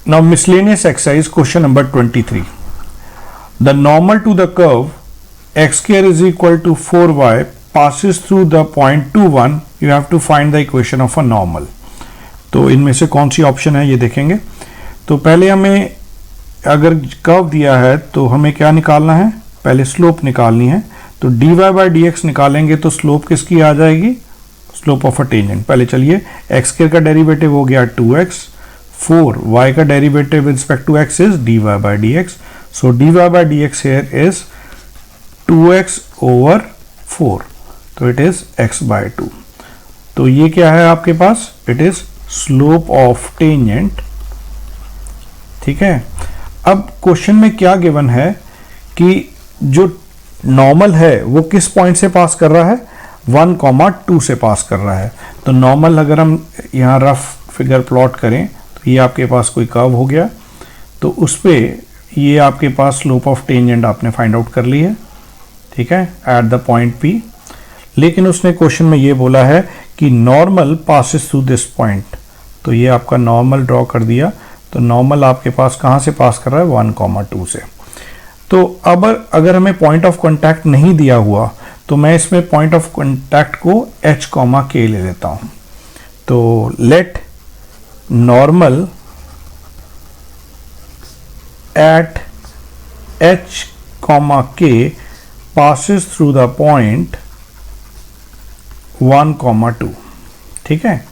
Now miscellaneous exercise question number 23. The normal to the curve x square is equal to 4y passes through the point 2 1. You have to find the equation of a normal. तो इनमें से कौन C option है ये देखेंगे. तो पहले हमें अगर कर्व दिया है तो हमें क्या निकालना है, पहले स्लोप निकालनी है. तो dy बाई डी एक्स निकालेंगे तो स्लोप किसकी आ जाएगी, स्लोप ऑफ अ टेंजेंट. पहले चलिए एक्स स्क्वायर का डेरिवेटिव हो गया 2x, 4y का derivative with respect to x is dy by D x. So dy by D x here is 2x over 4, तो इट इज x बाई 2. तो ये क्या है आपके पास, it is slope of tangent. ठीक है. अब क्वेश्चन में क्या गिवन है कि जो नॉर्मल है वो किस पॉइंट से पास कर रहा है, 1,2 से पास कर रहा है. तो नॉर्मल अगर हम यहाँ रफ फिगर प्लॉट करें तो ये आपके पास कोई कर्व हो गया, तो उस पे ये आपके पास स्लोप ऑफ टेंजेंट आपने फाइंड आउट कर ली है. ठीक है, एट द पॉइंट P. लेकिन उसने क्वेश्चन में ये बोला है कि normal passes through this point. तो ये आपका नॉर्मल ड्रॉ कर दिया. तो नॉर्मल आपके पास कहाँ से पास कर रहा है, 1,2 से. तो अब अगर हमें पॉइंट ऑफ कांटेक्ट नहीं दिया हुआ तो मैं इसमें पॉइंट ऑफ कांटेक्ट को h, k ले लेता हूँ. तो let normal at h, k passes through the point 1,2. ठीक है.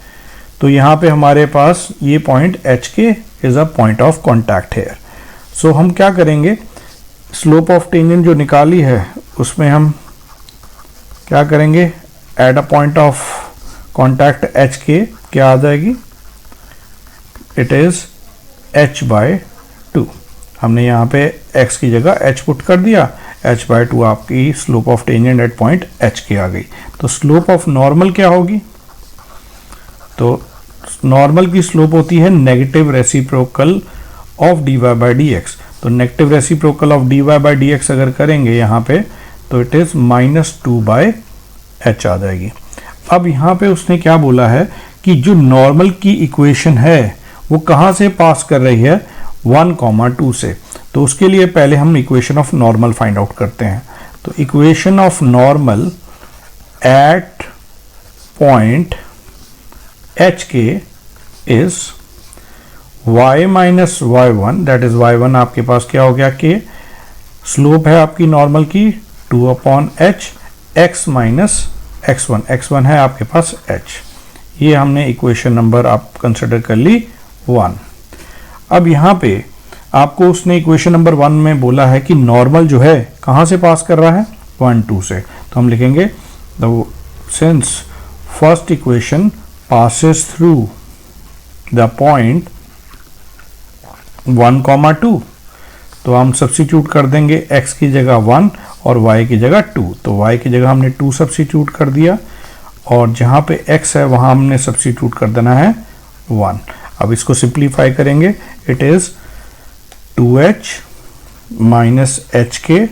तो यहाँ पे हमारे पास ये point h k is a point of contact here. So हम क्या करेंगे, स्लोप ऑफ टेंजेंट जो निकाली है उसमें हम क्या करेंगे, at a point of contact h k क्या आ जाएगी, इट इज h बाई 2. हमने यहाँ पे x की जगह h पुट कर दिया, h बाई 2 आपकी slope of tangent at point h k आ गई. तो स्लोप ऑफ नॉर्मल क्या होगी, तो नॉर्मल की स्लोप होती है negative reciprocal of dy by D X. तो negative reciprocal of dy by D X अगर करेंगे यहाँ पे तो इट इज -2 बाई h आ जाएगी. अब यहाँ पे उसने क्या बोला है कि जो नॉर्मल की इक्वेशन है वो कहाँ से पास कर रही है, 1,2 से. तो उसके लिए पहले हम equation of normal find out करते हैं. तो equation of normal at point h k is y minus y1, that is y1 आपके पास क्या हो गया, k. स्लोप है आपकी नॉर्मल की 2/h, x minus x1, x1 है आपके पास h. ये हमने इक्वेशन नंबर आप कंसिडर कर ली 1. अब यहाँ पे आपको उसने इक्वेशन नंबर 1 में बोला है कि नॉर्मल जो है कहाँ से पास कर रहा है, 1,2 से. तो हम लिखेंगे since first equation passes through the point 1,2, तो हम सब्स्टिट्यूट कर देंगे x की जगह 1 और y की जगह 2. तो y की जगह हमने 2 सब्स्टिट्यूट कर दिया और जहाँ पे x है वहाँ हमने सब्स्टिट्यूट कर देना है 1. अब इसको सिंप्लीफाई करेंगे, it is 2h minus H के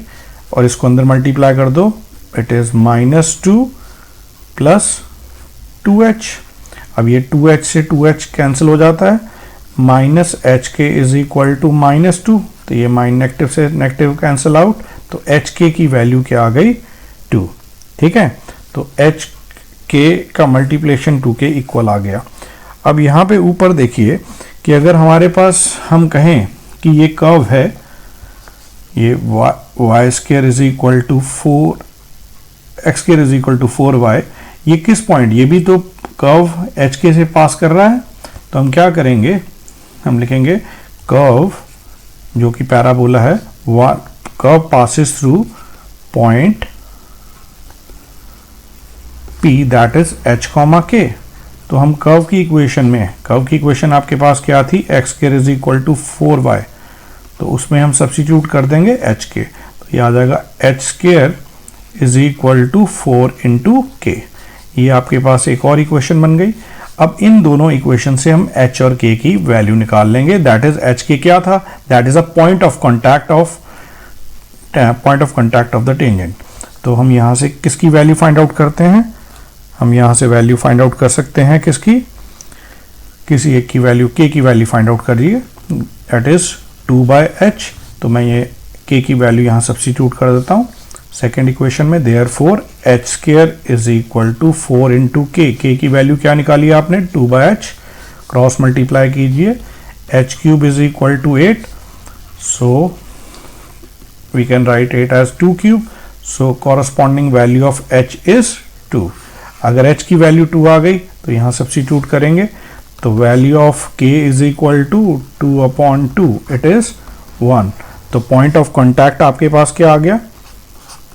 और इसको अंदर मल्टीप्लाई कर दो, इट इज -2 प्लस 2h. अब ये 2h से 2h कैंसिल हो जाता है, माइनस एच के इज इक्वल टू -2. तो ये नेगेटिव से नेगेटिव कैंसिल आउट, तो एच के की वैल्यू क्या आ गई, 2. ठीक है. तो एच के का मल्टीप्लिकेशन 2 के इक्वल आ गया. अब यहाँ पे ऊपर देखिए कि अगर हमारे पास हम कहें कि ये कर्व है, ये y square is equal to 4x square is equal to 4y, ये किस पॉइंट, ये भी तो कर्व एच के से पास कर रहा है. तो हम क्या करेंगे, हम लिखेंगे कर्व जो कि पैराबोला है, curve passes through point P that is h, k. तो हम कर्व की इक्वेशन में, कर्व की इक्वेशन आपके पास क्या थी, x square is equal to 4y. तो उसमें हम सब्स्टिट्यूट कर देंगे h के. तो ये आ जाएगा h square is equal to 4 into k. ये आपके पास एक और इक्वेशन बन गई. अब इन दोनों इक्वेशन से हम h और k की वैल्यू निकाल लेंगे. दैट इज h k क्या था, that is a point of contact of the tangent. तो हम यहाँ से किसकी वैल्यू फाइंड आउट करते हैं, हम यहाँ से वैल्यू फाइंड आउट कर सकते हैं किसकी, किसी एक की वैल्यू, k की वैल्यू फाइंड आउट करिए. That is 2/h। तो मैं ये k की वैल्यू यहाँ सब्स्टिट्यूट कर देता हूँ सेकेंड इक्वेशन में। Therefore h square is equal to 4 into k। k की वैल्यू क्या निकाली आपने? 2/h। क्रॉस मल्टीप्लाई कीजिए, h cube is equal to 8, so we can write 8 as 2 cube. So corresponding value of h is 2। अगर h की value 2 आ गई तो यहाँ सब्स्टिट्यूट करेंगे, तो value of k is equal to 2/2, it is 1। तो point of contact आपके पास क्या आ गया?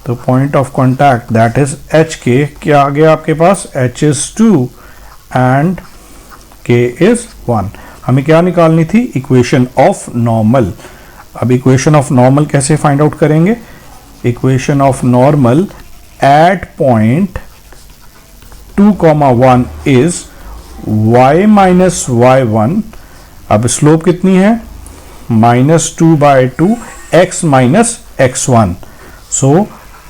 तो point of contact that is H के, क्या आ गया आपके पास? h is 2 and k is 1। हमें क्या निकालनी थी? Equation of normal. अब इक्वेशन ऑफ नॉर्मल कैसे फाइंड आउट करेंगे? Equation of normal at point 2,1 is y minus y1। अब स्लोप कितनी है? -2/2 x माइनस x1। सो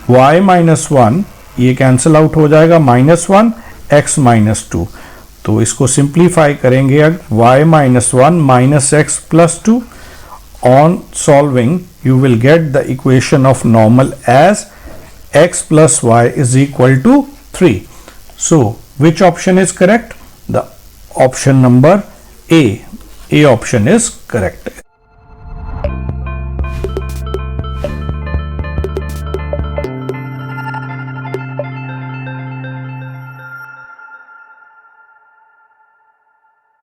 y माइनस 1 ये कैंसिल आउट हो जाएगा, -1 x माइनस 2। तो इसको सिंप्लीफाई करेंगे, y minus 1 minus x plus 2। On solving you will get the equation of normal as x plus y is equal to 3। So which option is correct? The option number A. A option is correct.